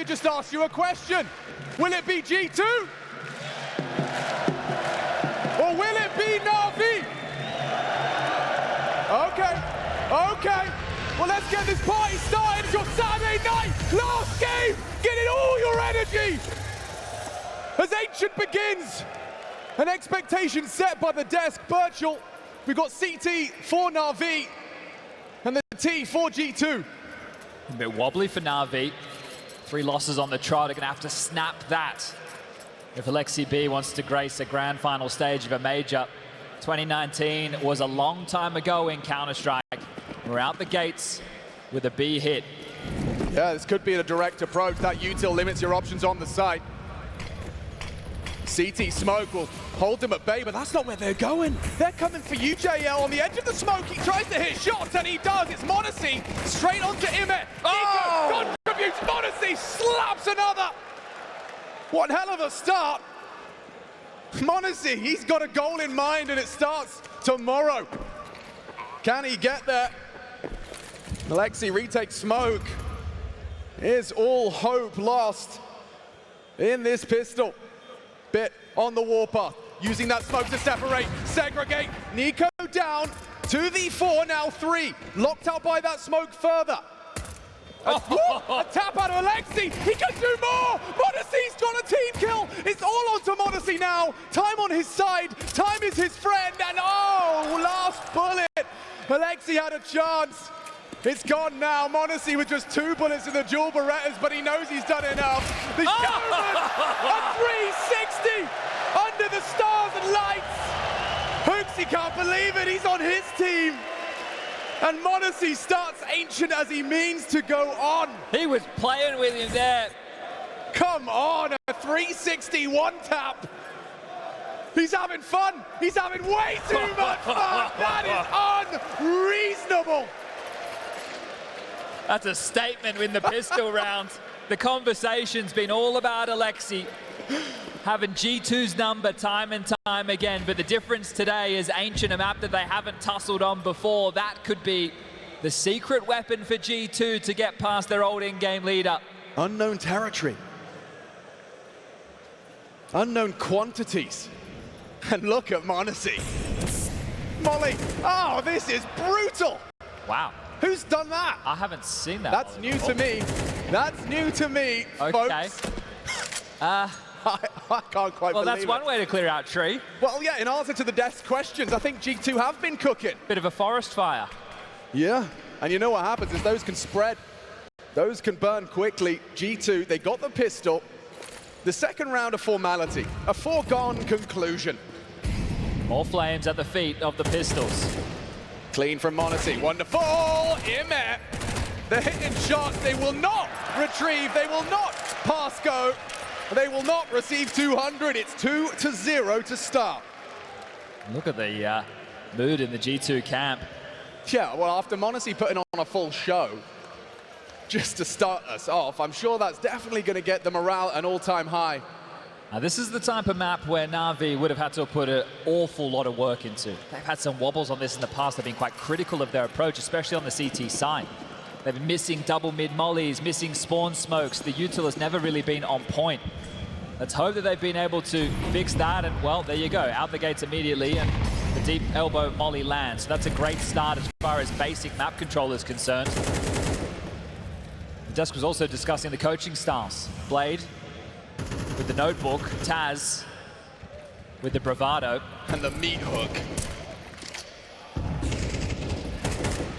just asked you a question. Will it be G2? Or will it be NAVI? Okay. Well, let's get this party started. It's your Saturday night, last game. Get in all your energy as Ancient begins. An expectation set by the desk. Birchall, we've got CT for NAVI and the T for G2. A bit wobbly for NAVI. 3 losses on the trot. They're going to have to snap that if Aleksib wants to grace a grand final stage of a major. 2019 was a long time ago in Counter-Strike. We're out the gates with a B hit. Yeah, this could be a direct approach. That util limits your options on the site. CT smoke will hold them at bay, but that's not where they're going. They're coming for you, JL. On the edge of the smoke, he tries to hit shots, and he does. It's m0NESY straight onto Imet. Oh! Contributes. m0NESY slaps another. One hell of a start. m0NESY, he's got a goal in mind, and it starts tomorrow. Can he get there? Aleksib retakes smoke. Is all hope lost in this pistol? Bit on the warpath, using that smoke to separate, segregate. NiKo down, 2v4, now 3. Locked out by that smoke further. A tap out of Aleksib, he can do more! m0NESY's got a team kill! It's all onto m0NESY now, time on his side, time is his friend, and oh, last bullet! Aleksib had a chance. It's gone now. m0NESY with just 2 bullets in the dual Berettas, but he knows he's done enough. The showman, a 360 under the stars and lights. HooXi can't believe it, he's on his team. And m0NESY starts Ancient as he means to go on. He was playing with him there. Come on, a 360 one tap. He's having fun. He's having way too much fun. That is unreasonable. That's a statement in the pistol round. The conversation's been all about Aleksib having G2's number time and time again, but the difference today is Ancient, a map that they haven't tussled on before. That could be the secret weapon for G2 to get past their old in-game leader. Unknown territory. Unknown quantities. And look at m0NESY. Molly, oh, this is brutal. Wow. Who's done that? I haven't seen that. That's new to me. That's new to me, okay. folks. I can't quite well, believe that's it. one way to clear out Tree. Well, yeah, in answer to the desk questions, I think G2 have been cooking. Bit of a forest fire. Yeah, and you know what happens is those can spread. Those can burn quickly. G2, they got the pistol. The second round of formality, a foregone conclusion. More flames at the feet of the pistols. Clean from m0NESY, wonderful, Imet. They're hitting shots, they will not retrieve, they will not pass go, they will not receive 200. It's 2-0 to start. Look at the mood in the G2 camp. Yeah, well, after m0NESY putting on a full show, just to start us off, I'm sure that's definitely going to get the morale an all-time high. Now, this is the type of map where NAVI would have had to put an awful lot of work into. They've had some wobbles on this in the past. They've been quite critical of their approach, especially on the CT side. They've been missing double mid-mollies, missing spawn smokes. The util has never really been on point. Let's hope that they've been able to fix that, and well, there you go. Out the gates immediately, and the deep elbow molly lands. So that's a great start as far as basic map control is concerned. The desk was also discussing the coaching styles. Blade with the notebook, Taz with the bravado. And the meat hook.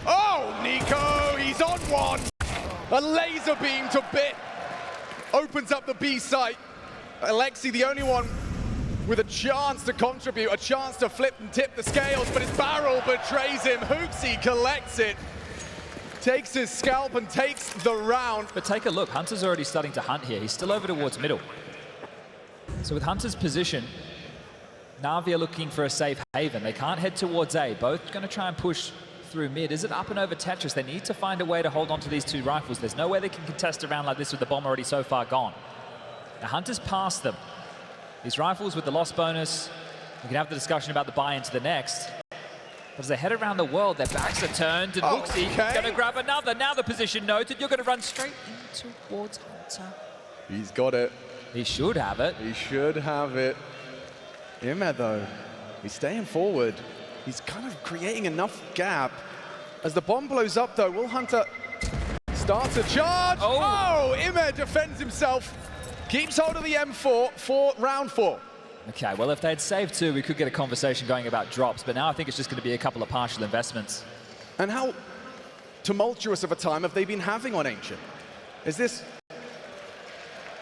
Oh, NiKo, he's on one. A laser beam to bit. Opens up the B site. Aleksib, the only one with a chance to contribute, a chance to flip and tip the scales, but his barrel betrays him. HooXi collects it. Takes his scalp and takes the round. But take a look, Hunter's already starting to hunt here. He's still over towards middle. So with Hunter's position, NAVI are looking for a safe haven. They can't head towards A. Both going to try and push through mid. Is it up and over Tetris? They need to find a way to hold on to these 2 rifles. There's no way they can contest around like this with the bomb already so far gone. Now Hunter's past them. These rifles with the loss bonus, we can have the discussion about the buy into the next. But as they head around the world, their backs are turned, and HooXi going to grab another. Now the position noted. You're going to run straight in towards Hunter. He's got it. He should have it. He should have it. Imer, though, he's staying forward. He's kind of creating enough gap. As the bomb blows up, though, will Hunter start to charge? Oh, Imer defends himself. Keeps hold of the M4 for round 4. Okay, well, if they'd saved 2, we could get a conversation going about drops, but now I think it's just going to be a couple of partial investments. And how tumultuous of a time have they been having on Ancient? Is this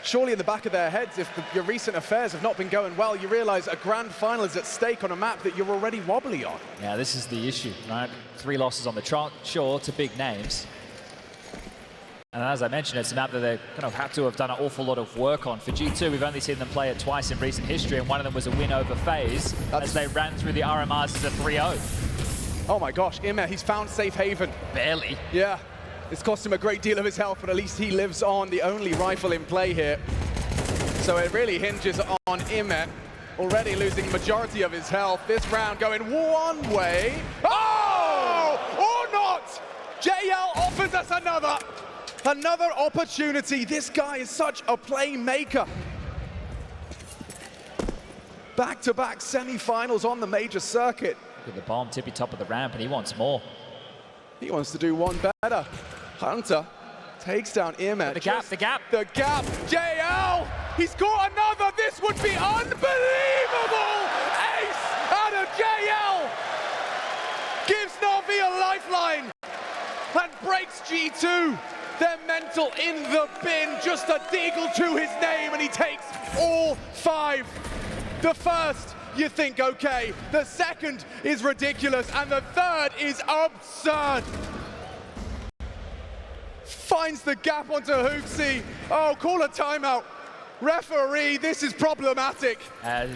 surely in the back of their heads, if your recent affairs have not been going well, you realize a grand final is at stake on a map that you're already wobbly on? Yeah, this is the issue, right? 3 losses on the trot, sure, to big names. And as I mentioned, it's a map that they kind of had to have done an awful lot of work on. For G2, we've only seen them play it twice in recent history, and one of them was a win over FaZe as they ran through the RMRs as a 3-0. Oh my gosh, Imer, he's found safe haven. Barely. Yeah, it's cost him a great deal of his health, but at least he lives on, the only rifle in play here. So it really hinges on Imer, already losing majority of his health. This round going one way. Oh! Or not! JL offers us another opportunity. This guy is such a playmaker. Back-to-back semi-finals on the major circuit. Look at the bomb, tippy top of the ramp, and he wants more. He wants to do one better. Hunter takes down Imer. The gap. The gap. JL! He's got another. This would be unbelievable! Ace out of JL! Gives NAVI a lifeline and breaks G2. They're mental in the bin. Just a deagle to his name, and he takes all 5. The first, you think, okay. The second is ridiculous, and the third is absurd. Finds the gap onto Hooksy. Oh, call a timeout. Referee, this is problematic.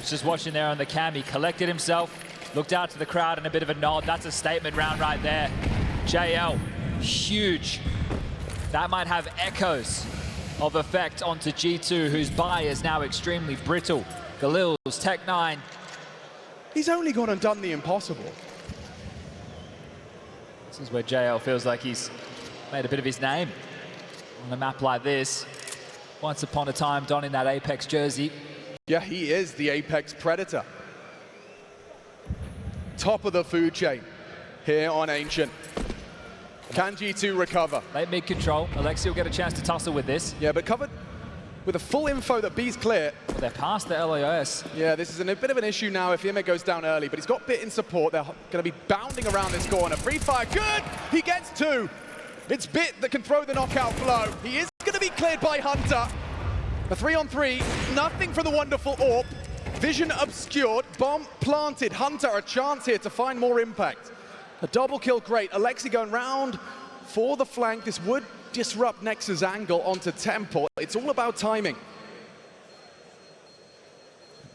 Just watching there on the cam, he collected himself, looked out to the crowd and a bit of a nod. That's a statement round right there. JL, huge. That might have echoes of effect onto G2, whose buy is now extremely brittle. Galil's, Tech9. He's only gone and done the impossible. This is where JL feels like he's made a bit of his name on a map like this. Once upon a time, donning that Apex jersey. Yeah, he is the Apex Predator. Top of the food chain here on Ancient. Can G2 recover? Late mid control. Aleksib will get a chance to tussle with this. Yeah, but covered with a full info that B's clear. Well, they're past the LAS. Yeah, this is a bit of an issue now if Imer goes down early, but he's got Bit in support. They're going to be bounding around this corner. Free fire, good! He gets 2. It's Bit that can throw the knockout blow. He is going to be cleared by Hunter. A 3-on-3, nothing for the wonderful AWP. Vision obscured, bomb planted. Hunter, a chance here to find more impact. A double kill, great. Aleksib going round for the flank. This would disrupt Nexa's angle onto Temple. It's all about timing.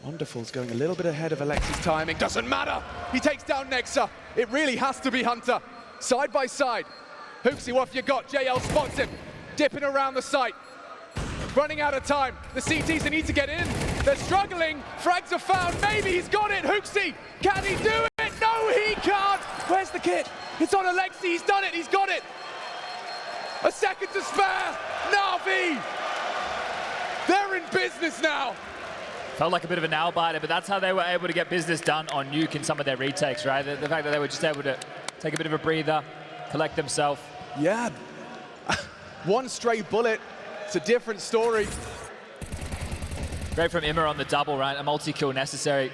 Wonderful's going a little bit ahead of Aleksib's timing. Doesn't matter. He takes down Nexa. It really has to be Hunter. Side by side. Hooksy, what have you got? JL spots him. Dipping around the site. Running out of time. The CTs need to get in. They're struggling. Frags are found. Maybe he's got it. Hooksy, can he do it? No, he can't. Where's the kit? It's on Aleksib. He's done it. He's got it. A second to spare. NAVI. They're in business now. Felt like a bit of a nail biter, but that's how they were able to get business done on Nuke in some of their retakes, right? The fact that they were just able to take a bit of a breather, collect themselves. Yeah. One stray bullet. It's a different story. Great from Imer on the double, right? A multi-kill necessary.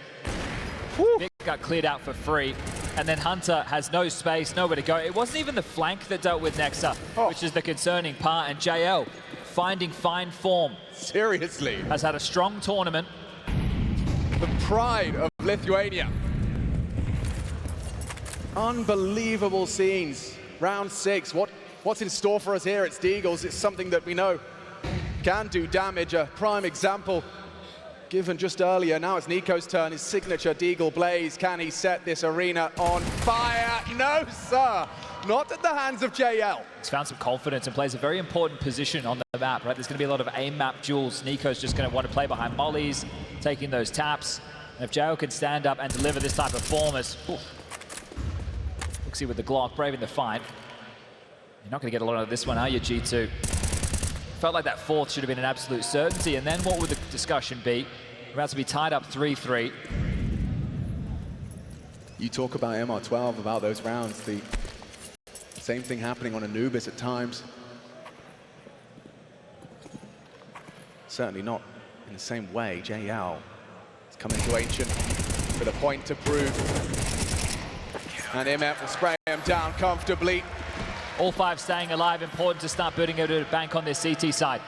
Vic got cleared out for free. And then Hunter has no space, nowhere to go. It wasn't even the flank that dealt with Nexa, which is the concerning part. And JL finding fine form. Seriously. Has had a strong tournament. The pride of Lithuania. Unbelievable scenes. Round 6. What's in store for us here? It's Deagles. It's something that we know can do damage. A prime example given just earlier. Now it's Nico's turn. His signature Deagle Blaze. Can he set this arena on fire? No, sir. Not at the hands of JL. He's found some confidence and plays a very important position on the map, right? There's going to be a lot of aim map duels. Nico's just going to want to play behind mollies, taking those taps. And if JL can stand up and deliver this type of form as... Looksy with the Glock, braving the fight. You're not going to get a lot of this one, are you, G2? felt like that fourth should have been an absolute certainty. And then what would the discussion be? We're about to be tied up 3-3. You talk about MR12, about those rounds, the same thing happening on Anubis at times. Certainly not in the same way. JL is coming to Ancient with a point to prove. And Imet will spray him down comfortably. All five staying alive, important to start building a bit of bank on this CT side.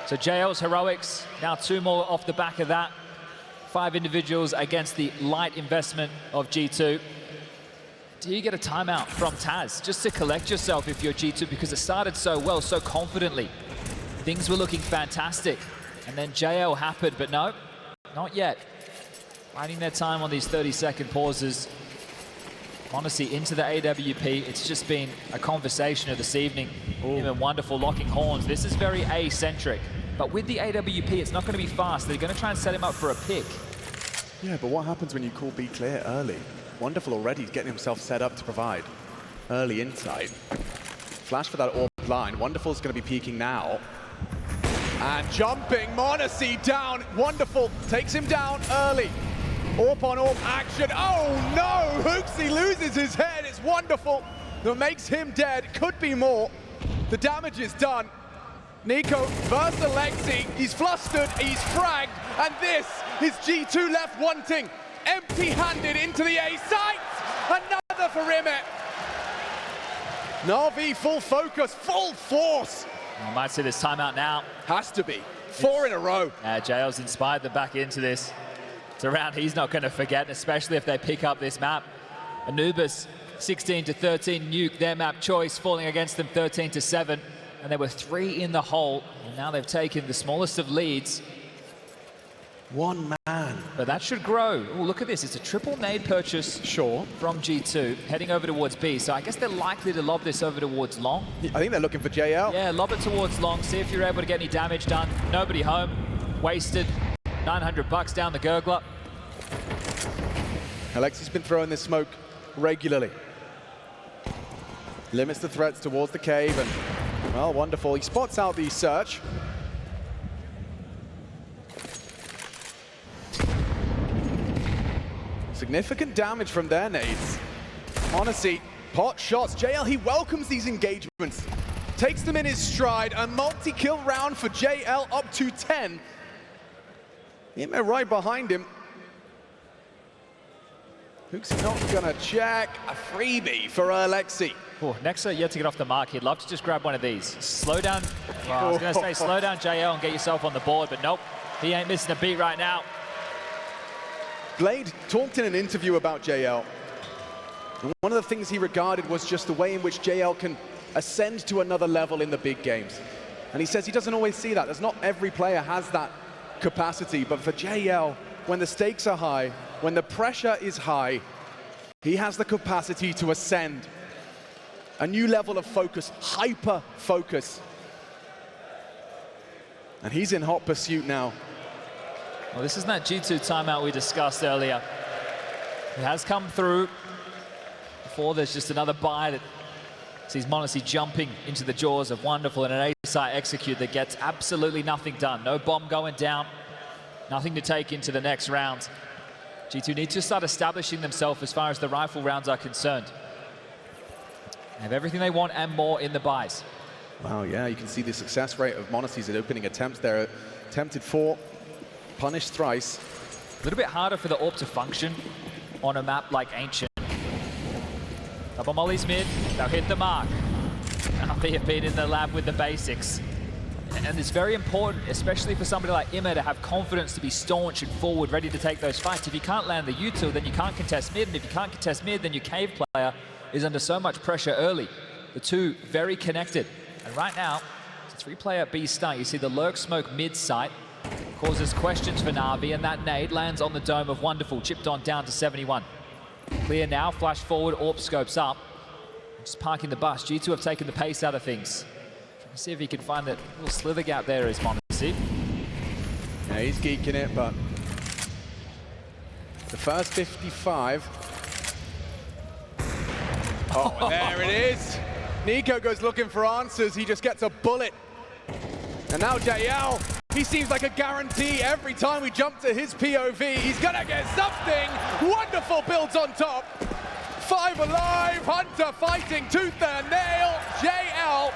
So JL's heroics, now 2 more off the back of that. 5 individuals against the light investment of G2. Do you get a timeout from Taz just to collect yourself if you're G2, because it started so well, so confidently. Things were looking fantastic. And then JL happened, but no, not yet. Finding their time on these 30-second pauses. Honestly, into the AWP, it's just been a conversation of this evening. Even wonderful locking horns. This is very A-centric. But with the AWP, it's not going to be fast. They're going to try and set him up for a pick. Yeah, but what happens when you call B clear early? Wonderful already getting himself set up to provide early insight. Flash for that AWP line. Wonderful's going to be peeking now. And jumping, m0NESY down. Wonderful takes him down early. AWP on AWP action. Oh no! HooXi loses his head. It's Wonderful that makes him dead. Could be more. The damage is done. NiKo versus Aleksib. He's flustered, he's fragged, and this is G2 left wanting. Empty-handed into the A site. Another for Imet. NAVI full focus, full force. I might see this timeout now. Has to be. 4 in a row. JL's inspired them back into this. It's a round he's not going to forget, especially if they pick up this map. Anubis, 16-13, nuke their map choice, falling against them 13-7. And there were 3 in the hole, and now they've taken the smallest of leads. 1 man. But that should grow. Oh, look at this. It's a triple nade purchase from G2, heading over towards B. So I guess they're likely to lob this over towards long. I think they're looking for JL. Yeah, lob it towards long. See if you're able to get any damage done. Nobody home. Wasted. $900 down the gurgler. Aleksib's been throwing this smoke regularly. Limits the threats towards the cave, and well, Wonderful. He spots out the search. Significant damage from their nades. m0NESY, pot shots. JL, he welcomes these engagements. Takes them in his stride. A multi-kill round for JL, up to 10. Imet right behind him. HooXi not gonna check. A freebie for Aleksib. Oh, Nexa yet to get off the mark. He'd love to just grab one of these. Slow down. Well, I was going to say slow down JL and get yourself on the board, but nope. He ain't missing a beat right now. Blade talked in an interview about JL. And one of the things he regarded was just the way in which JL can ascend to another level in the big games. And he says he doesn't always see that. There's not every player has that capacity, but for JL, when the stakes are high, when the pressure is high, he has the capacity to ascend. A new level of focus, hyper focus. And he's in hot pursuit now. Well, this is that G2 timeout we discussed earlier. It has come through. Before there's just another buy that sees m0NESY jumping into the jaws of Wonderful and an A-site execute that gets absolutely nothing done. No bomb going down. Nothing to take into the next round. G2 need to start establishing themselves as far as the rifle rounds are concerned. They have everything they want and more in the buys. Wow, yeah, you can see the success rate of m0NESY's at opening attempts there. Attempted 4, punished thrice. A little bit harder for the AWP to function on a map like Ancient. Double mollies mid, they'll hit the mark. They have been in the lab with the basics. And it's very important, especially for somebody like Imet, to have confidence to be staunch and forward, ready to take those fights. If you can't land the util, then you can't contest mid, and if you can't contest mid, then your cave player is under so much pressure early. The two very connected. And right now, it's a 3-player B start. You see the lurk smoke mid site, causes questions for NAVI, and that nade lands on the dome of Wonderful, chipped on down to 71. Clear now, flash forward, AWP scopes up. Just parking the bus. G2 have taken the pace out of things. Trying to see if he can find that little slither gap there is m0NESY. Yeah, he's geeking it, but the first 55. Oh, there it is. NiKo goes looking for answers. He just gets a bullet And now JL, he seems like a guarantee every time we jump to his POV. He's gonna get something. Wonderful builds on top. 5 alive, Hunter fighting tooth and nail. JL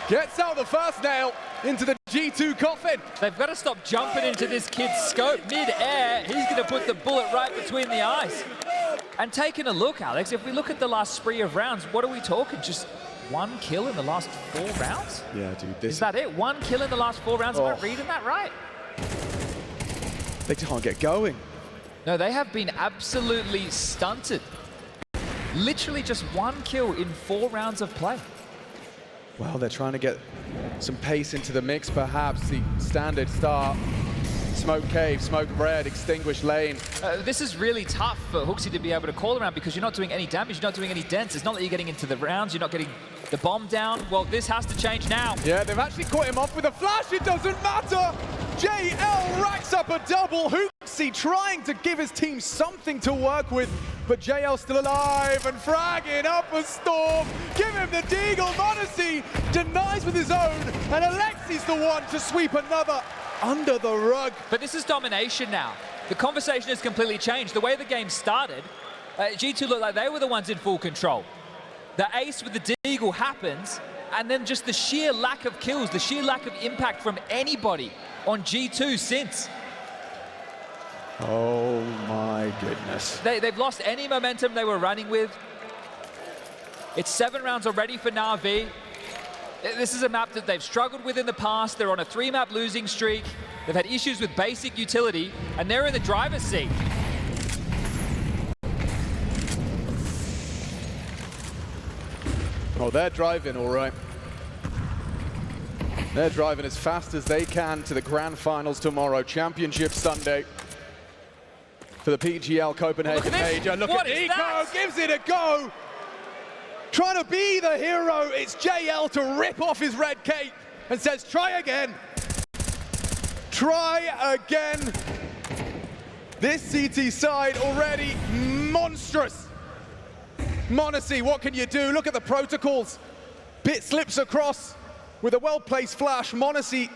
gets out the first nail into the G2 coffin. They've got to stop jumping into this kid's scope mid-air. He's going to put the bullet right between the eyes. And taking a look, Alex, if we look at the last spree of rounds, what are we talking? Just 1 kill in the last 4 rounds? Yeah, dude. This is that it? 1 kill in the last 4 rounds? Am I reading that right? They can't get going. No, they have been absolutely stunted. Literally just 1 kill in 4 rounds of play. Well, they're trying to get some pace into the mix, perhaps. The standard start. Smoke cave, smoke red, extinguished lane. This is really tough for Hooksy to be able to call around because you're not doing any damage, you're not doing any dents. It's not that you're getting into the rounds, you're not getting the bomb down. Well, this has to change now. Yeah, they've actually caught him off with a flash. It doesn't matter. JL racks up a double. Hooksy trying to give his team something to work with, but JL still alive and fragging up a storm. Give him the deagle. Monacy denies with his own, and Aleksib's the one to sweep another under the rug. But this is domination now. The conversation has completely changed. The way the game started, G2 looked like they were the ones in full control. The ace with the deagle happens, and then just the sheer lack of kills, the sheer lack of impact from anybody on G2 since. Oh my goodness. They've lost any momentum they were running with. It's 7 rounds already for NAVI. This is a map that they've struggled with in the past. They're on a 3-map losing streak. They've had issues with basic utility, and they're in the driver's seat. Oh, they're driving all right. They're driving as fast as they can to the grand finals tomorrow. Championship Sunday for the PGL Copenhagen major. Look at Nico, gives it a go. Trying to be the hero, it's JL to rip off his red cape and says, try again. Try again. This CT side already monstrous. Monacy, what can you do? Look at the protocols. Bit slips across with a well-placed flash. Monacy,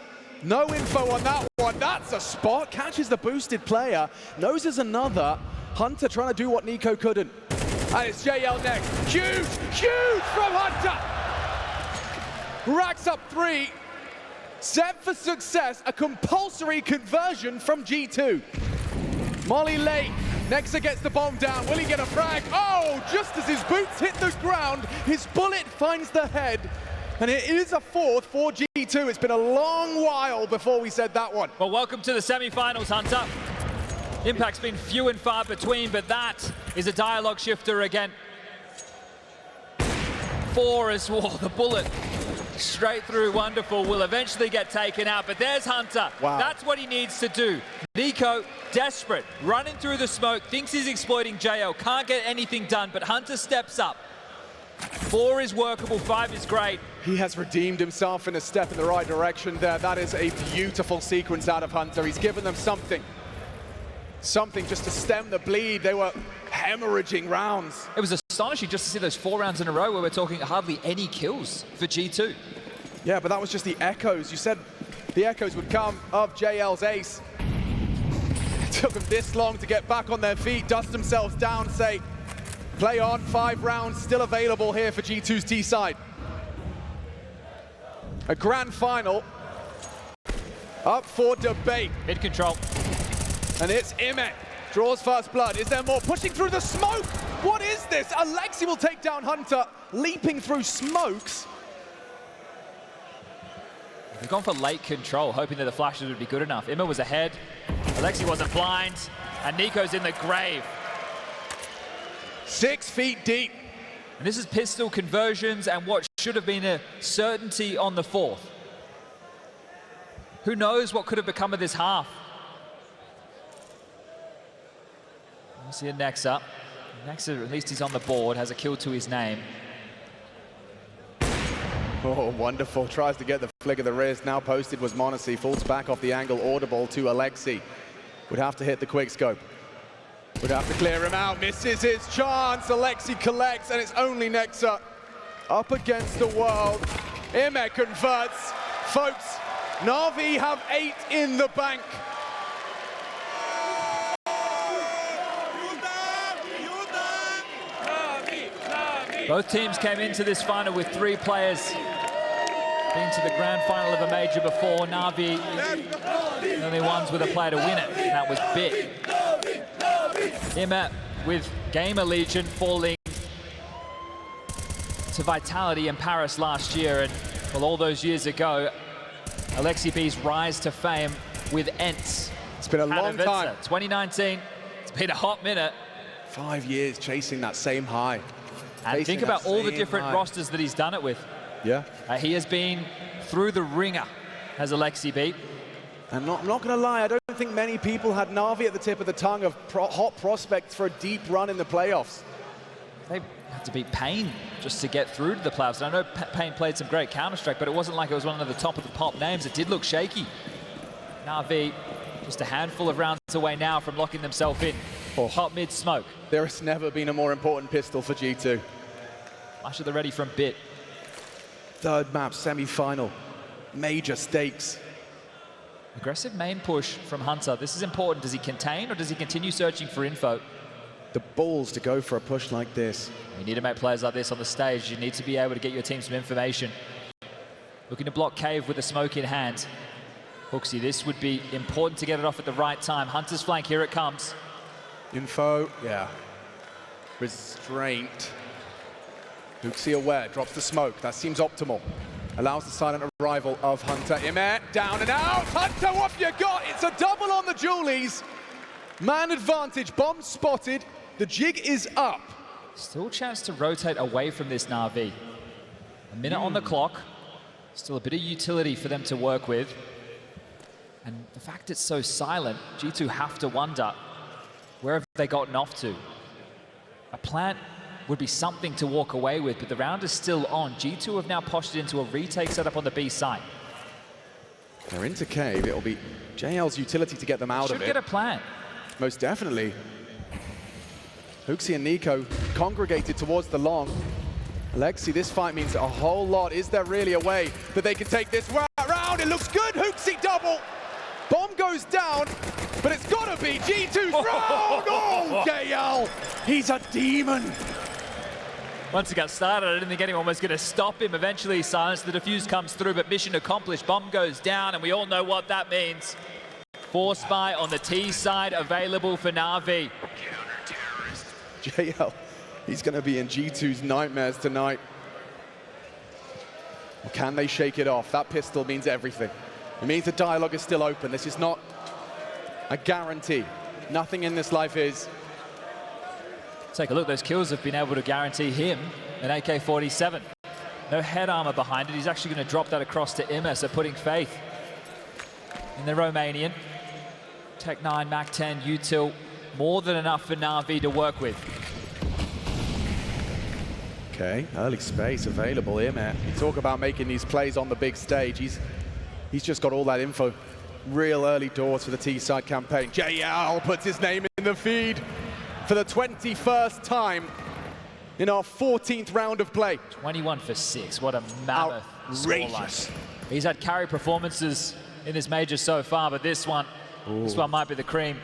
no info on that one. That's a spot, catches the boosted player, knows there's another. Hunter trying to do what Nico couldn't. And it's JL next. Huge, huge from Hunter. Racks up 3. Set for success, a compulsory conversion from G2. Molly late. Nexa gets the bomb down. Will he get a frag? Oh, just as his boots hit the ground, his bullet finds the head. And it is a 4th for G2. It's been a long while before we said that one. Well, welcome to the semi-finals, Hunter. Impact's been few and far between, but that is a dialogue shifter again. 4 as well, the bullet straight through, wonderful, will eventually get taken out, but there's Hunter. Wow. That's what he needs to do. Nico, desperate, running through the smoke, thinks he's exploiting JL, can't get anything done, but Hunter steps up. 4 is workable, 5 is great. He has redeemed himself in a step in the right direction there. That is a beautiful sequence out of Hunter. He's given them something just to stem the bleed. They were hemorrhaging rounds. It was astonishing just to see those 4 rounds in a row where we're talking hardly any kills for G2. Yeah, but that was just the echoes. You said the echoes would come of JL's ace. It took them this long to get back on their feet, dust themselves down, say, play on. 5 rounds still available here for G2's T side. A grand final up for debate. Mid control. And it's Imek. Draws first blood. Is there more? Pushing through the smoke. What is this? Aleksib will take down Hunter, leaping through smokes. They've gone for late control, hoping that the flashes would be good enough. Imma was ahead. Aleksib wasn't blind. And Nico's in the grave. 6 feet deep. And this is pistol conversions and what should have been a certainty on the 4th. Who knows what could have become of this half? You see a Nexa. Nexa, at least he's on the board, has a kill to his name. Oh, wonderful. Tries to get the flick of the wrist. Now posted was Monacy. Falls back off the angle. Audible to Aleksib. Would have to hit the quick scope. Would have to clear him out. Misses his chance. Aleksib collects, and it's only Nexa up against the world. Imek converts. Folks, NAVI have 8 in the bank. Both teams came into this final with 3 players been to the grand final of a major before. NAVI, the only ones with a player to win it, and that was Bit. Ima with Gamer Legion falling to Vitality in Paris last year, and well, all those years ago, Aleksib's rise to fame with Ents. It's been a long time. 2019, it's been a hot minute. 5 years chasing that same high. And think about all the different rosters that he's done it with. Yeah. He has been through the ringer as Aleksib. And I'm not going to lie, I don't think many people had NAVI at the tip of the tongue of hot prospects for a deep run in the playoffs. They had to beat Pain just to get through to the playoffs. And I know Pain played some great Counter-Strike, but it wasn't like it was one of the top of the pop names. It did look shaky. NAVI just a handful of rounds away now from locking themselves in. Hot mid-smoke. There has never been a more important pistol for G2. Flash of the ready from Bit. Third map, semi-final. Major stakes. Aggressive main push from Hunter. This is important. Does he contain or does he continue searching for info? The balls to go for a push like this. You need to make plays like this on the stage. You need to be able to get your team some information. Looking to block Cave with a smoke in hand. HooXi, this would be important to get it off at the right time. Hunter's flank, here it comes. Info, yeah. Restraint. HooXi aware, drops the smoke. That seems optimal. Allows the silent arrival of Hunter. Ima, down and out. Hunter, what have you got? It's a double on the Julies. Man advantage, bomb spotted. The jig is up. Still a chance to rotate away from this NAVI. A minute on the clock. Still a bit of utility for them to work with. And the fact it's so silent, G2 have to wonder, where have they gotten off to? A plant would be something to walk away with, but the round is still on. G2 have now postured into a retake setup on the B side. They're into Cave. It'll be JL's utility to get them out of it. Should get a plan. Most definitely. HooXi and Nico congregated towards the long. Aleksib, this fight means a whole lot. Is there really a way that they can take this round? It looks good. HooXi double. Bomb goes down, but it's got to be G2's round. Oh, JL. He's a demon. Once he got started, I didn't think anyone was going to stop him. Eventually, silence, the defuse comes through, but mission accomplished. Bomb goes down, and we all know what that means. Force Spy on the T side available for NAVI. JL, he's going to be in G2's nightmares tonight. Or can they shake it off? That pistol means everything. It means the dialogue is still open. This is not a guarantee. Nothing in this life is. Take a look, those kills have been able to guarantee him an AK-47. No head armor behind it. He's actually going to drop that across to Ima, so putting faith in the Romanian. Tech 9, Mac 10, util, more than enough for NAVI to work with. Okay, early space available here, man. You talk about making these plays on the big stage. He's just got all that info. Real early doors for the T-side campaign. JL puts his name in the feed for the 21st time in our 14th round of play. 21 for 6, what a mammoth outrageous. scoreline. He's had carry performances in this major so far, but this one might be the cream.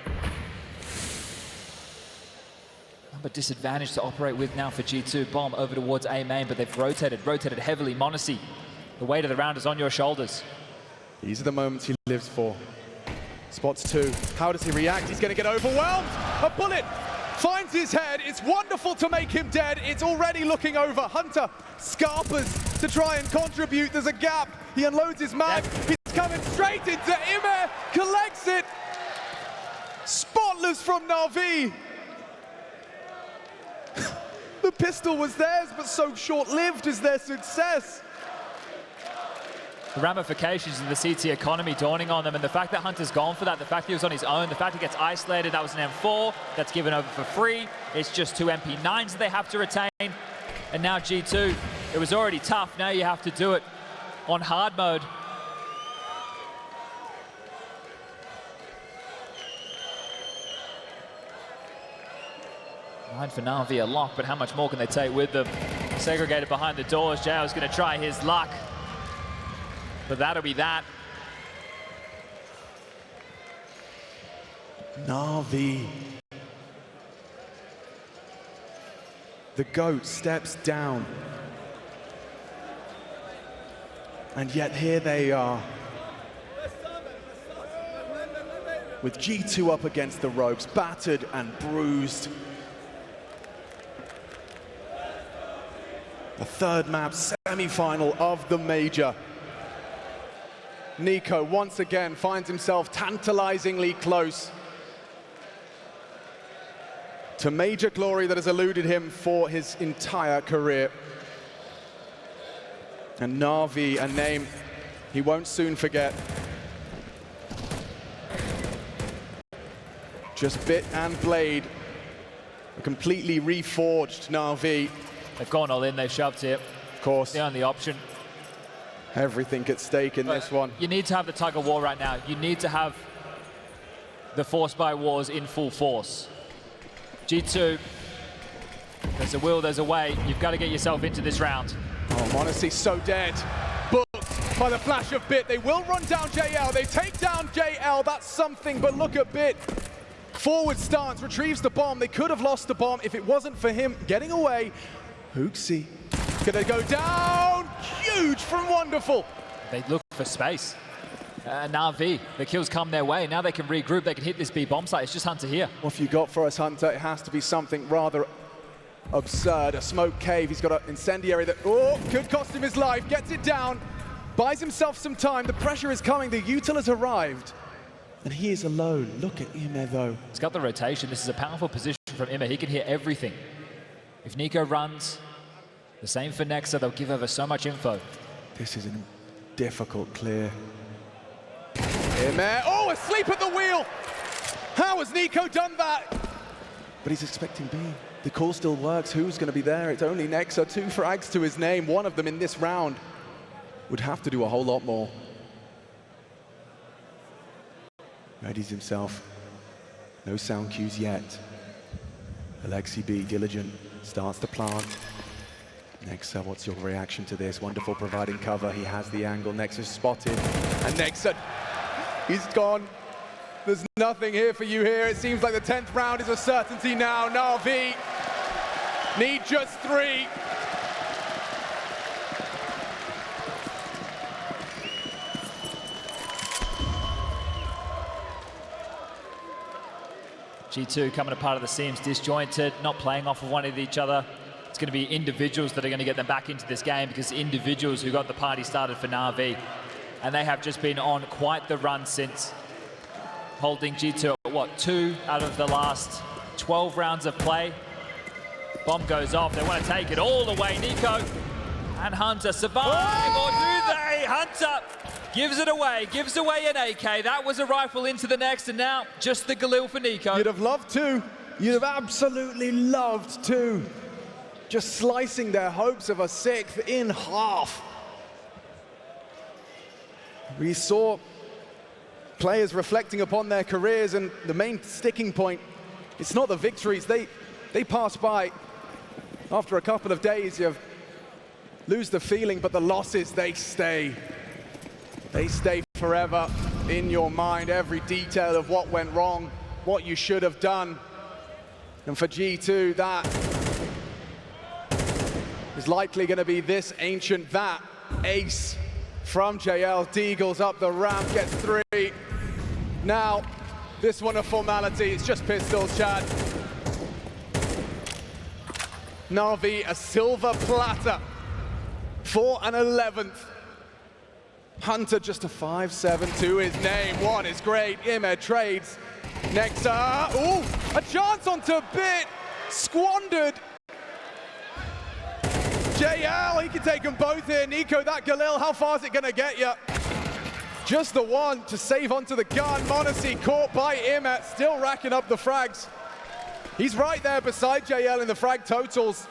But disadvantage to operate with now for G2. Bomb over towards A main, but they've rotated heavily. m0NESY, the weight of the round is on your shoulders. These are the moments he lives for. Spots 2. How does he react? He's going to get overwhelmed. A bullet finds his head. It's wonderful to make him dead. It's already looking over. Hunter scarpers to try and contribute. There's a gap. He unloads his mag. He's coming straight into Ima. Collects it. Spotless from NAVI. The pistol was theirs, but so short-lived is their success. The ramifications of the CT economy dawning on them, and the fact that Hunter's gone for that, the fact he was on his own, the fact he gets isolated, that was an M4, that's given over for free. It's just 2 MP9s that they have to retain. And now G2, it was already tough, now you have to do it on hard mode. Line for NAVI a lock, but how much more can they take with them? Segregated behind the doors, JL's going to try his luck. But that'll be that. NAVI. The GOAT steps down. And yet here they are, with G2 up against the ropes, battered and bruised. The third map, semi-final of the major. NiKo once again finds himself tantalizingly close to major glory that has eluded him for his entire career. And NAVI, a name he won't soon forget. Just bit and blade, a completely reforged NAVI. They've gone all in, they shoved it. Of course. The only option. Everything at stake in this one. You need to have the tug of war right now. You need to have the force by wars in full force. G2, there's a will, there's a way. You've got to get yourself into this round. Oh, Monacy's so dead. Booked by the flash of Bit. They will run down JL. They take down JL. That's something, but look at Bit. Forward stance, retrieves the bomb. They could have lost the bomb if it wasn't for him getting away. Hooksy. Gonna go down. Huge from Wonderful. They look for space. NAVI, the kills come their way. Now they can regroup. They can hit this B bomb site. It's just Hunter here. What have you got for us, Hunter? It has to be something rather absurd. A smoke cave. He's got an incendiary that, oh, could cost him his life. Gets it down. Buys himself some time. The pressure is coming. The util has arrived. And he is alone. Look at Ime, though. He's got the rotation. This is a powerful position from Ime. He can hear everything. If NiKo runs, the same for Nexa. They'll give over so much info. This is a difficult clear. Ime, oh, asleep at the wheel! How has NiKo done that? But he's expecting B. The call still works. Who's going to be there? It's only Nexa. 2 frags to his name. One of them in this round would have to do a whole lot more. Readies himself. No sound cues yet. Aleksib, diligent, starts to plant. Nexa, what's your reaction to this? Wonderful providing cover. He has the angle. Nexa's spotted. And Nexa, he's gone. There's nothing here for you here. It seems like the 10th round is a certainty now. NAVI need just 3. G2 coming apart of the seams, disjointed, not playing off of one of each other. It's going to be individuals that are going to get them back into this game, because individuals who got the party started for NAVI, and they have just been on quite the run since, holding G2 at what, 2 out of the last 12 rounds of play. Bomb goes off, they want to take it all the way. NiKo and Hunter survive, or do they? Hunter gives it away, gives away an AK. That was a rifle into the next, and now just the Galil for NiKo. You'd have loved to. You'd have absolutely loved to. Just slicing their hopes of a 6th in half. We saw players reflecting upon their careers, and the main sticking point, it's not the victories. They pass by. After a couple of days, you lose the feeling, but the losses, they stay. They stay forever in your mind, every detail of what went wrong, what you should have done. And for G2, that is likely going to be this ancient, that ace from JL. Deagles up the ramp, gets 3. Now, this one a formality, it's just pistols, Chad. NAVI a silver platter for an 11th. Hunter just a 5-7 to his name. One is great. Ime trades. Nexa. Ooh, a chance onto Bit. Squandered. JL, he can take them both here. NiKo, that Galil, how far is it going to get you? Just the one to save onto the gun. Monacy caught by Ime, still racking up the frags. He's right there beside JL in the frag totals.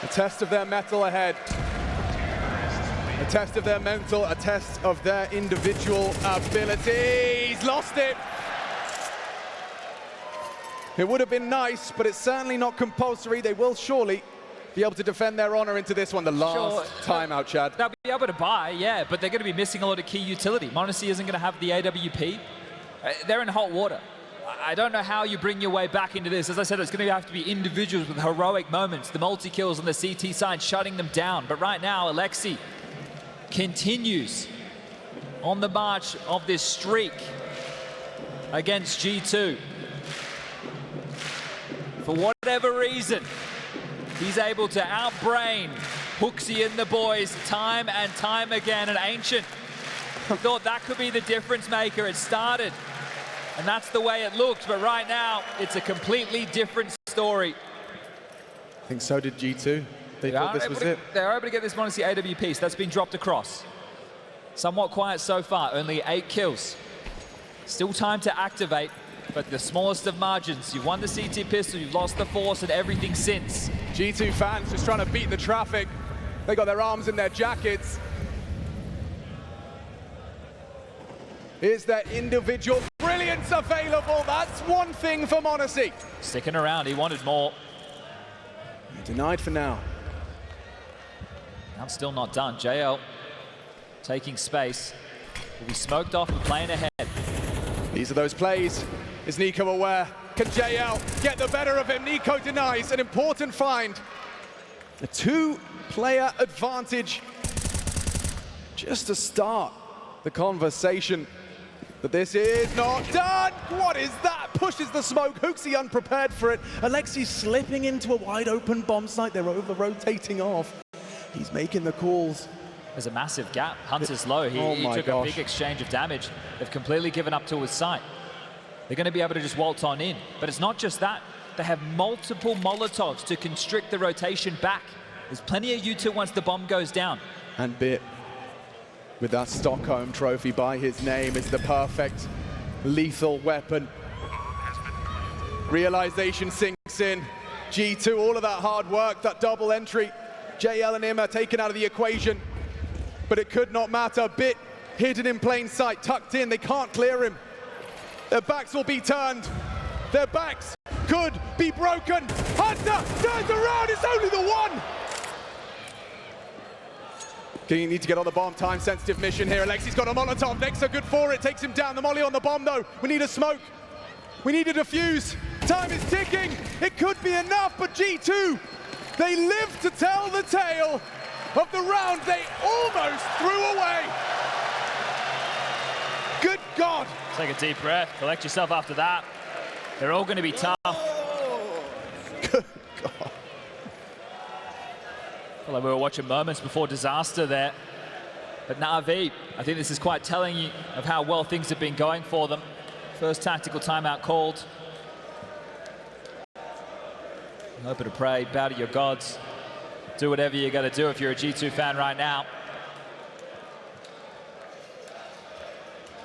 A test of their mettle ahead. A test of their mental, a test of their individual ability. He's lost it. It would have been nice, but it's certainly not compulsory. They will surely be able to defend their honor into this one. The last timeout, Chad. They'll be able to buy, yeah, but they're going to be missing a lot of key utility. m0NESY isn't going to have the AWP. They're in hot water. I don't know how you bring your way back into this. As I said, it's going to have to be individuals with heroic moments. The multi-kills on the CT side shutting them down. But right now, Aleksib continues on the march of this streak against G2. For whatever reason, he's able to outbrain HooXi and the boys time and time again. And Ancient thought that could be the difference maker. It started, and that's the way it looked. But right now, it's a completely different story. I think so did G2. They thought this was it. They're able to get this m0NESY AWP, so that's been dropped across. Somewhat quiet so far, only 8 kills. Still time to activate, but the smallest of margins. You've won the CT pistol, you've lost the force and everything since. G2 fans just trying to beat the traffic. They got their arms in their jackets. Is their individual brilliance available? That's one thing for m0NESY. Sticking around, he wanted more. Denied for now. I'm still not done. JL taking space. Will be smoked off and playing ahead. These are those plays. Is NiKo aware? Can JL get the better of him? NiKo denies an important find. A 2-player advantage. Just to start the conversation. But this is not done. What is that? Pushes the smoke. HooXi unprepared for it. Aleksib slipping into a wide open bomb site. They're over-rotating off. He's making the calls. There's a massive gap. Hunter's low. He took a big exchange of damage. They've completely given up to his sight. They're going to be able to just waltz on in. But it's not just that. They have multiple Molotovs to constrict the rotation back. There's plenty of U2 once the bomb goes down. And Bit, with that Stockholm trophy by his name, is the perfect lethal weapon. Realization sinks in. G2, all of that hard work, that double entry. JL and him are taken out of the equation, but it could not matter. Bit hidden in plain sight, tucked in. They can't clear him. Their backs will be turned. Their backs could be broken. Hunter turns around. It's only the one. You need to get on the bomb. Time-sensitive mission here. Aleksib's got a Molotov. Nexa good for it. Takes him down. The molly on the bomb, though. We need a smoke. We need a defuse. Time is ticking. It could be enough, but G2, they live to tell the tale of the round they almost threw away. Good God. Take a deep breath. Collect yourself after that. They're all going to be tough. Good God. Well, like we were watching moments before disaster there. But NAVI, I think this is quite telling you of how well things have been going for them. First tactical timeout called. Hope and pray, bow to your gods. Do whatever you got to do if you're a G2 fan right now.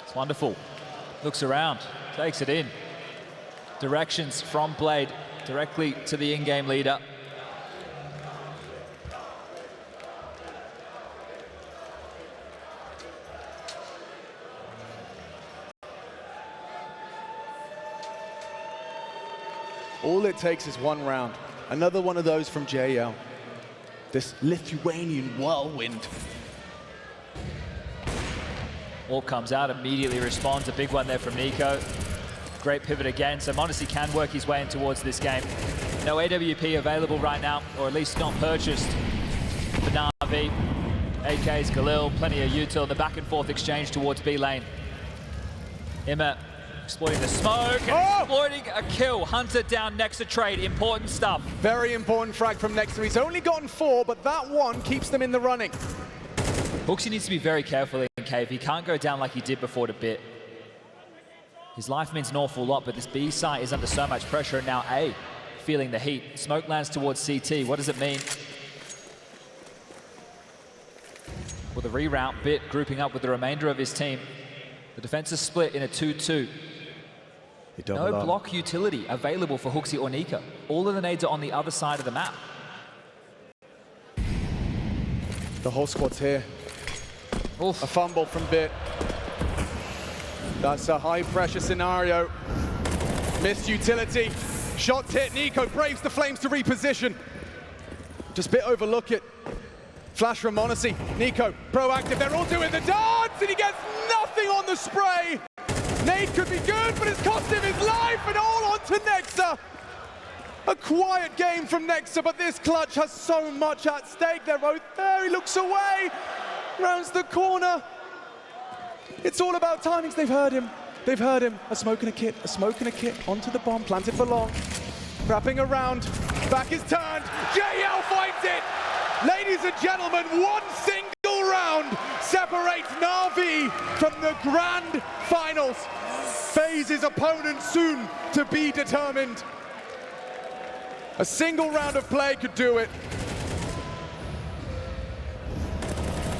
It's wonderful. Looks around, takes it in. Directions from Blade directly to the in-game leader. All it takes is one round. Another one of those from JL. This Lithuanian whirlwind. All comes out, immediately responds. A big one there from NiKo. Great pivot again, so m0NESY can work his way in towards this game. No AWP available right now, or at least not purchased for NAVI. AK's Galil, plenty of util in the back and forth exchange towards B lane. Imma exploiting the smoke, and exploiting a kill. Hunter down, Nexa trade, important stuff. Very important frag from Nexa. He's only gotten 4, but that one keeps them in the running. HooXi needs to be very careful in cave. He can't go down like he did before to Bit. His life means an awful lot, but this B site is under so much pressure, and now A feeling the heat. Smoke lands towards CT. What does it mean? Well, the reroute, Bit grouping up with the remainder of his team. The defense is split in a 2-2. No block utility available for HooXi or NiKo. All of the nades are on the other side of the map. The whole squad's here. Oof. A fumble from Bit. That's a high-pressure scenario. Missed utility. Shots hit. Nico braves the flames to reposition. Just Bit overlook it. Flash from m0NESY. Nico, proactive. They're all doing the dance, and he gets nothing on the spray. Nade could be good, but it's cost him his life, and all on to Nexa. A quiet game from Nexa, but this clutch has so much at stake. They're both there. He looks away, rounds the corner. It's all about timings. They've heard him. They've heard him. A smoke and a kit. A smoke and a kit onto the bomb. Planted for long. Wrapping around. Back is turned. JL finds it. Ladies and gentlemen, one single round separates NAVI from the grand finals. FaZe his opponent soon to be determined. A single round of play could do it.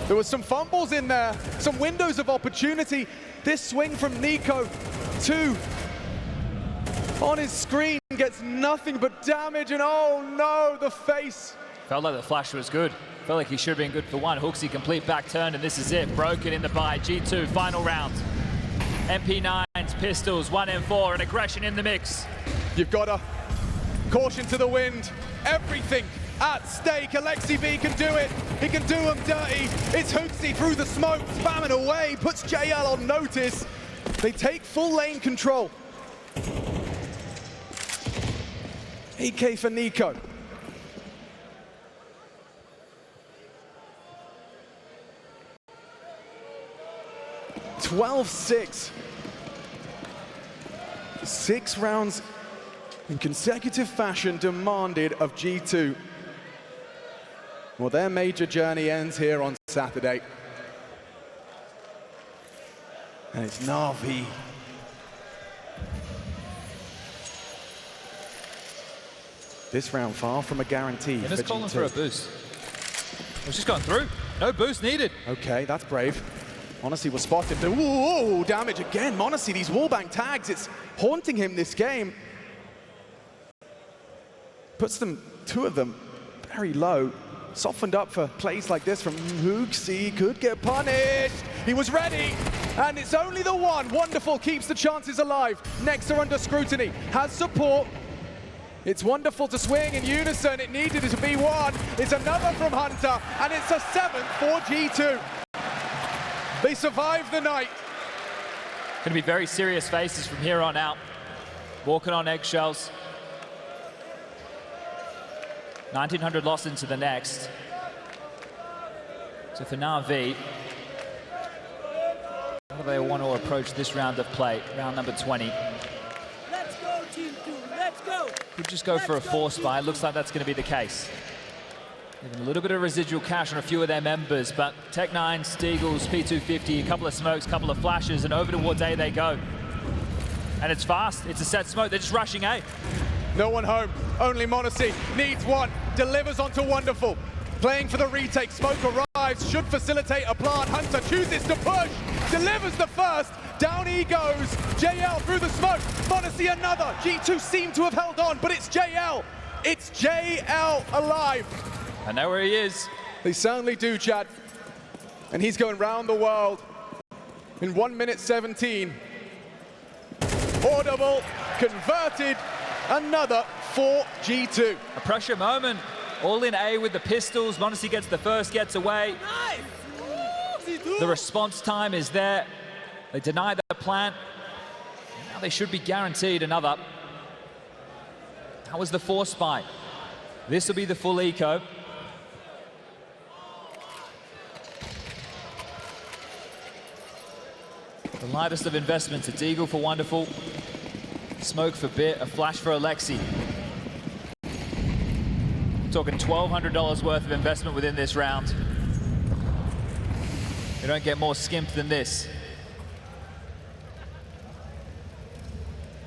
There was some fumbles in there, some windows of opportunity. This swing from Nico, 2 on his screen, gets nothing but damage, and oh no, the face. Felt like the flash was good. Felt like he should have been good for one. Hooksy complete back turn, and this is it. Broken in the buy. G2 final round. MP9s, pistols, 1M4, and aggression in the mix. You've got a caution to the wind. Everything at stake. Aleksib can do it. He can do him dirty. It's Hooksy through the smoke, spamming away, puts JL on notice. They take full lane control. 8K for Nico. (12-6). 6 rounds in consecutive fashion demanded of G2. Well, their major journey ends here on Saturday. And it's NAVI. This round far from a guarantee. Just calling for a boost. It's just gone through. No boost needed. Okay, that's brave. m0NESY was spotted. Ooh, damage again. m0NESY, these wallbang tags, it's haunting him this game. Puts them, 2 of them, very low. Softened up for plays like this from Hooksy. Could get punished. He was ready. And it's only the one. Wonderful, keeps the chances alive. Nexa under scrutiny. Has support. It's wonderful to swing in unison. It needed it to be 1. It's another from Hunter. And it's a 7th for G2. They survive the night. Going to be very serious faces from here on out. Walking on eggshells. 1900 lost into the next. So for NAVI, how do they want to approach this round of play, round number 20? Let's go, Team 2, let's go! Could just go for a force buy. Looks like that's going to be the case. Even a little bit of residual cash on a few of their members, but Tech9, Steagles, P250, a couple of smokes, a couple of flashes, and over towards A they go. And it's fast, it's a set smoke, they're just rushing A. No one home, only m0NESY needs 1, delivers onto Wonderful. Playing for the retake, smoke arrives, should facilitate a plant. Hunter chooses to push, delivers the first, down he goes. JL through the smoke, m0NESY another. G2 seem to have held on, but it's JL. It's JL alive. I know where he is. They certainly do, Chad. And he's going round the world in 1 minute 17. Audible, converted, another for G2. A pressure moment. All in A with the pistols. m0NESY gets the first, gets away. Nice! The response time is there. They deny the plant. Now they should be guaranteed another. That was the force spy. This will be the full eco. The lightest of investments. It's Eagle for Wonderful. Smoke for Bit, a flash for Aleksib. Talking $1,200 worth of investment within this round. You don't get more skimped than this.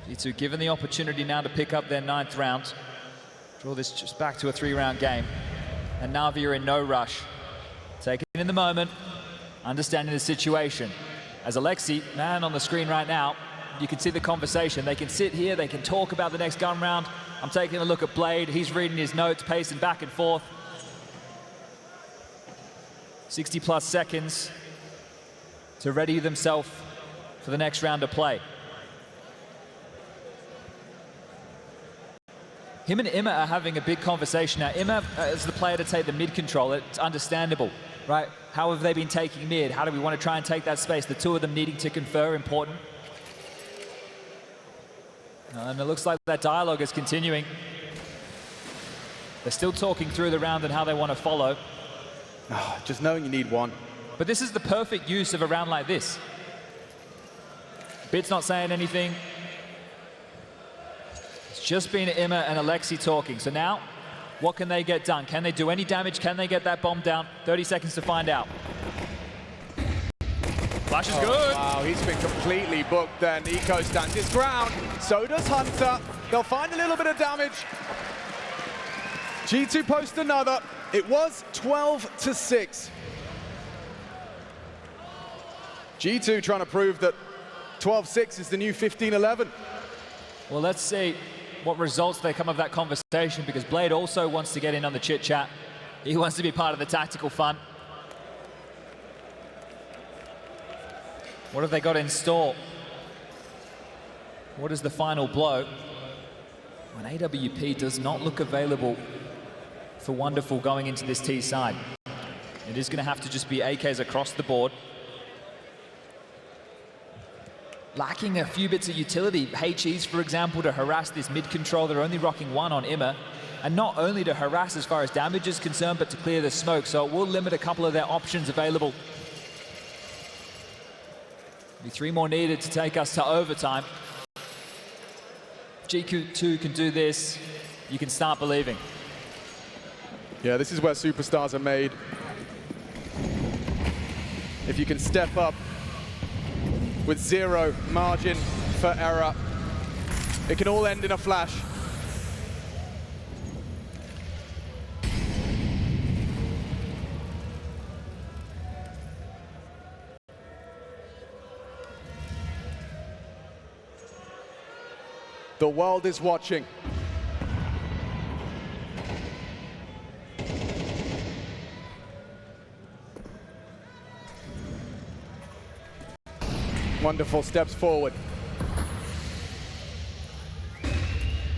G2 given the opportunity now to pick up their 9th round. Draw this just back to a 3-round game. And NAVI are in no rush. Taking it in the moment, understanding the situation. As Aleksib, man on the screen right now, you can see the conversation. They can sit here, they can talk about the next gun round. I'm taking a look at Blade. He's reading his notes, pacing back and forth. 60+ seconds to ready themselves for the next round of play. Him and Imma are having a big conversation now. Imma is the player to take the mid control. It's understandable, right? How have they been taking mid? How do we want to try and take that space? The two of them needing to confer, important. And it looks like that dialogue is continuing. They're still talking through the round and how they want to follow. Just knowing you need one. But this is the perfect use of a round like this. Bit's not saying anything. It's just been Imma and Aleksib talking. So now, what can they get done? Can they do any damage? Can they get that bomb down? 30 seconds to find out. Flash is good. Wow, he's been completely booked there. Nico stands his ground. So does Hunter. They'll find a little bit of damage. G2 post another. It was 12-6. G2 trying to prove that 12-6 is the new 15-11. Well, let's see what results they come of that conversation, because Blade also wants to get in on the chit-chat. He wants to be part of the tactical fun. What have they got in store? What is the final blow? When AWP does not look available for Wonderful going into this T side. It is going to have to just be AKs across the board. Lacking a few bits of utility. HEs, for example, to harass this mid-control. They're only rocking one on Imma. And not only to harass as far as damage is concerned, but to clear the smoke. So it will limit a couple of their options available. Be 3 more needed to take us to overtime. G2 can do this. You can start believing. Yeah, this is where superstars are made. If you can step up with 0 margin for error, it can all end in a flash. The world is watching. Wonderful steps forward.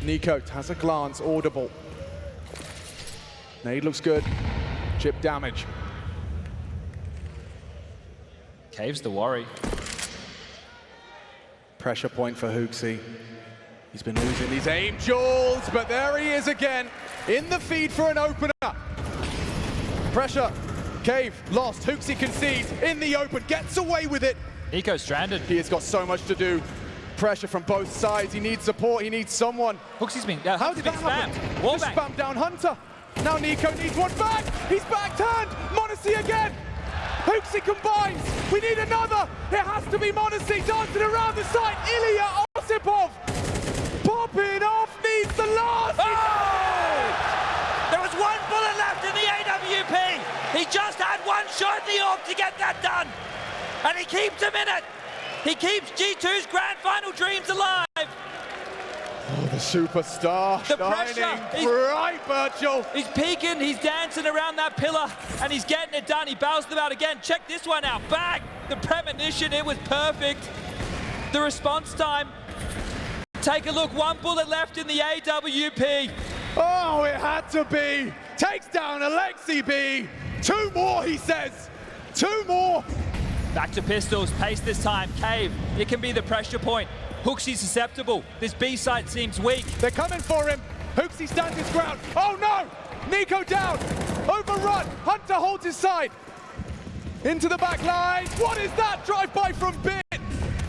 Nico has a glance, audible. Nade looks good. Chip damage. Cave's the worry. Pressure point for HooXi. He's been losing these aim jewels, but there he is again, in the feed for an opener. Pressure. Cave lost. HooXi concedes in the open, gets away with it. Nico stranded. He has got so much to do. Pressure from both sides. He needs support. He needs someone. HooXi's been How did that happen? Just spam down Hunter. Now Nico needs one back. He's back-turned. m0NESY again. HooXi combines. We need another. It has to be m0NESY dancing around the side. Ilya Osipov popping off. Needs the last. Oh! There was 1 bullet left in the AWP. He just had 1 shot in the AWP to get that done. And he keeps him in it. He keeps G2's grand final dreams alive. Oh, the superstar The shining pressure. bright, Virtual. He's peeking, he's dancing around that pillar, and he's getting it done. He bows them out again. Check this one out. Bang! The premonition, it was perfect. The response time. Take a look, 1 bullet left in the AWP. Oh, it had to be. Takes down Aleksib. 2 more, he says. 2 more. Back to pistols, pace this time. Cave, it can be the pressure point. HooXi's susceptible. This B side seems weak. They're coming for him. HooXi stands his ground. Oh no! Nico down. Overrun. Hunter holds his side. Into the back line. What is that? Drive by from Bit.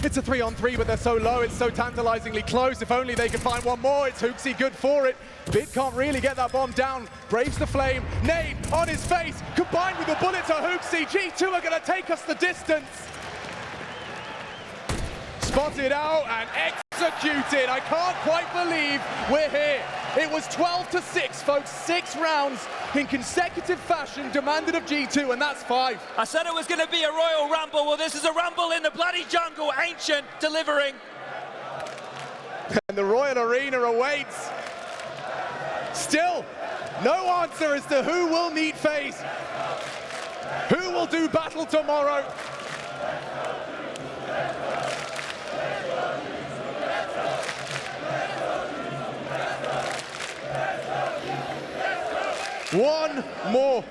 It's a 3-on-3, but they're so low. It's so tantalizingly close. If only they could find one more. It's HooXi good for it. Bit can't really get that bomb down. Braves the flame. Nade on his face. Combined with the bullet to HooXi. G2 are going to take us the distance. Spotted out and executed. I can't quite believe we're here. It was 12-6, folks. 6 rounds in consecutive fashion demanded of G2, and that's 5. I said it was going to be a Royal Rumble. Well, this is a Rumble in the bloody jungle. Ancient delivering. And the Royal Arena awaits. Still, no answer as to who will meet FaZe. Who will do battle tomorrow? One more.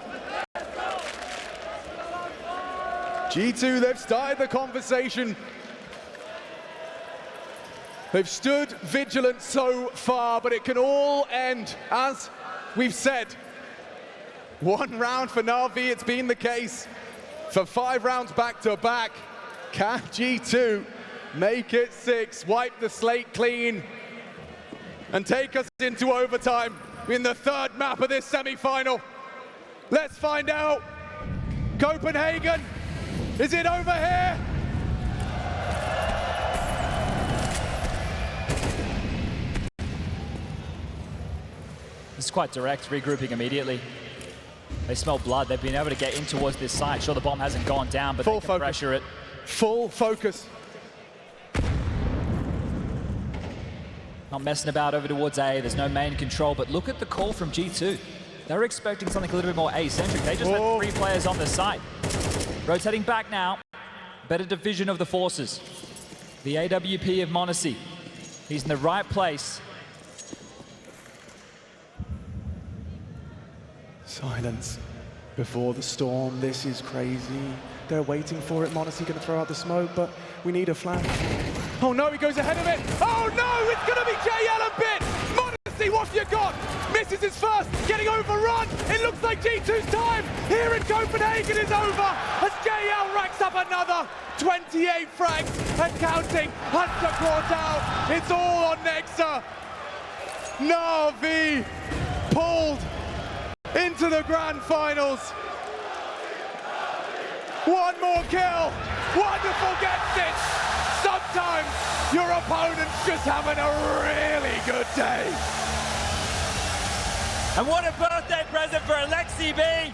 G2, they've started the conversation. They've stood vigilant so far, but it can all end, as we've said. One round for NAVI, it's been the case for 5 rounds back to back. Can G2 make it 6, wipe the slate clean, and take us into overtime in the 3rd map of this semi-final? Let's find out. Copenhagen, is it over here? This is quite direct, regrouping immediately. They smell blood. They've been able to get in towards this side. Sure, the bomb hasn't gone down, but they can pressure it. Full focus. Not messing about over towards A. There's no main control, but look at the call from G2. They were expecting something a little bit more A-centric. They just had 3 players on the side. Rotating back now. Better division of the forces. The AWP of m0NESY. He's in the right place. Silence before the storm. This is crazy. They're waiting for it. m0NESY going to throw out the smoke, but we need a flash. Oh no, he goes ahead of it. Oh no, it's going to be JL a bit. m0NESY, what have you got? Misses his first, getting overrun. It looks like G2's time here in Copenhagen is over as JL racks up another 28 frags and counting. Hunter caught out. It's all on Nexa. NAVI pulled into the grand finals. One more kill. Wonderful gets it. Sometimes your opponent's just having a really good day. And what a birthday present for Aleksib!